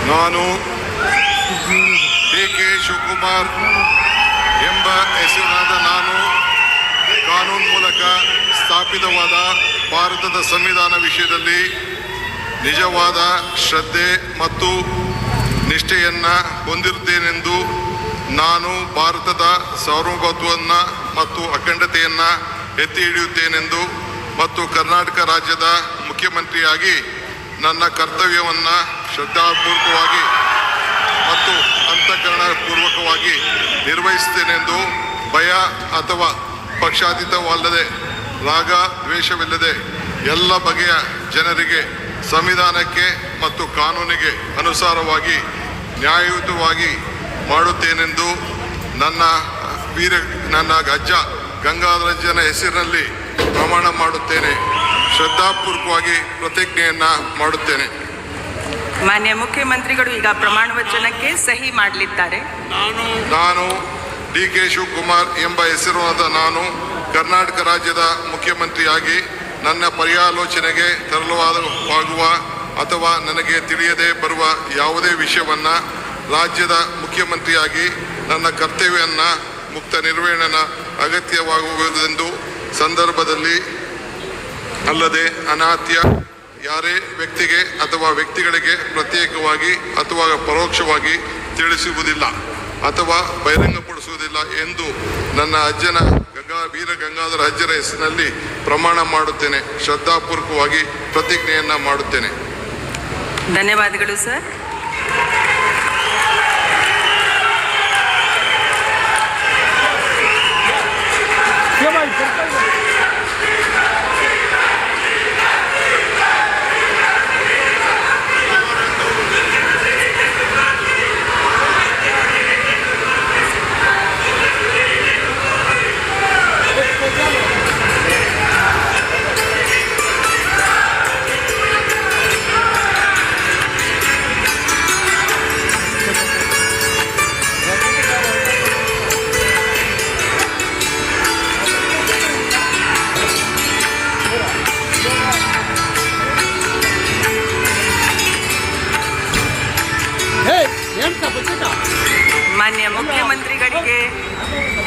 ನಾನು ಡಿ.ಕೆ. ಶಿವಕುಮಾರ್ ಎಂಬ ಹೆಸರಿನಾದ ನಾನು ಕಾನೂನು ಮೂಲಕ ಸ್ಥಾಪಿತವಾದ ಭಾರತದ ಸಂವಿಧಾನ ವಿಷಯದಲ್ಲಿ ನಿಜವಾದ ಶ್ರದ್ಧೆ ಮತ್ತು ನಿಷ್ಠೆಯನ್ನು ಹೊಂದಿರುತ್ತೇನೆಂದು ನಾನು ಭಾರತದ ಸಾರ್ವಭೌಮತ್ವವನ್ನು ಮತ್ತು ಅಖಂಡತೆಯನ್ನು ಎತ್ತಿ ಹಿಡಿಯುತ್ತೇನೆಂದು ಮತ್ತು ಕರ್ನಾಟಕ ರಾಜ್ಯದ ಮುಖ್ಯಮಂತ್ರಿಯಾಗಿ ನನ್ನ ಕರ್ತವ್ಯವನ್ನು ಶ್ರದ್ಧಾಪೂರ್ವಕವಾಗಿ ಮತ್ತು ಅಂತಃಕರಣಪೂರ್ವಕವಾಗಿ ನಿರ್ವಹಿಸುತ್ತೇನೆಂದು ಭಯ ಅಥವಾ ಪಕ್ಷಾತೀತವಲ್ಲದೆ ರಾಗ ದ್ವೇಷವಿಲ್ಲದೆ ಎಲ್ಲ ಬಗೆಯ ಜನರಿಗೆ ಸಂವಿಧಾನಕ್ಕೆ ಮತ್ತು ಕಾನೂನಿಗೆ ಅನುಸಾರವಾಗಿ ನ್ಯಾಯಯುತವಾಗಿ ಮಾಡುತ್ತೇನೆಂದು ನನ್ನ ಅಜ್ಜ ಗಂಗಾಧರಜ್ಜನ ಹೆಸರಿನಲ್ಲಿ ಪ್ರಮಾಣ ಮಾಡುತ್ತೇನೆ. ಶ್ರದ್ಧಾಪೂರ್ವಕವಾಗಿ ಪ್ರತಿಜ್ಞೆಯನ್ನು ಮಾಡುತ್ತೇನೆ. ಮಾನ್ಯ ಮುಖ್ಯಮಂತ್ರಿಗಳು ಈಗ ಪ್ರಮಾಣ ವಚನಕ್ಕೆ ಸಹಿ ಮಾಡಲಿದ್ದಾರೆ. ನಾನು ಡಿ.ಕೆ. ಶಿವಕುಮಾರ್ ಎಂಬ ಹೆಸರಾದ ನಾನು ಕರ್ನಾಟಕ ರಾಜ್ಯದ ಮುಖ್ಯಮಂತ್ರಿಯಾಗಿ ನನ್ನ ಪರ್ಯಾಲೋಚನೆಗೆ ತರಲಾಗುವ ಅಥವಾ ನನಗೆ ತಿಳಿಯದೆ ಬರುವ ಯಾವುದೇ ವಿಷಯವನ್ನು ರಾಜ್ಯದ ಮುಖ್ಯಮಂತ್ರಿಯಾಗಿ ನನ್ನ ಕರ್ತವ್ಯವನ್ನು ಮುಕ್ತ ನಿರ್ವಹಣೆ ಅಗತ್ಯವಾಗುವುದೆಂದು ಸಂದರ್ಭದಲ್ಲಿ ಅಲ್ಲದೆ ಅನಾತ್ಯ ಯಾರೇ ವ್ಯಕ್ತಿಗೆ ಅಥವಾ ವ್ಯಕ್ತಿಗಳಿಗೆ ಪ್ರತ್ಯೇಕವಾಗಿ ಅಥವಾ ಪರೋಕ್ಷವಾಗಿ ತಿಳಿಸುವುದಿಲ್ಲ ಅಥವಾ ಬಹಿರಂಗಪಡಿಸುವುದಿಲ್ಲ ಎಂದು ನನ್ನ ಅಜ್ಜನ ವೀರ ಗಂಗಾಧರ ಅಜ್ಜರ ಹೆಸರಿನಲ್ಲಿ ಪ್ರಮಾಣ ಮಾಡುತ್ತೇನೆ. ಶ್ರದ್ಧಾಪೂರ್ವಕವಾಗಿ ಪ್ರತಿಜ್ಞೆಯನ್ನು ಮಾಡುತ್ತೇನೆ. ಧನ್ಯವಾದಗಳು ಸರ್. ಮಾನ್ಯ ಮುಖ್ಯಮಂತ್ರಿಗಳಿಗೆ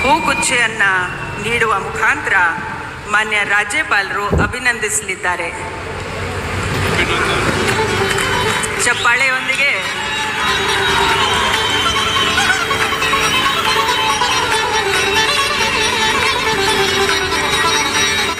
ಹೂಗುಚ್ಛೆಯನ್ನು ನೀಡುವ ಮುಖಾಂತರ ಮಾನ್ಯ ರಾಜ್ಯಪಾಲರು ಅಭಿನಂದಿಸಲಿದ್ದಾರೆ. ಚಪ್ಪಾಳೆಯೊಂದಿಗೆ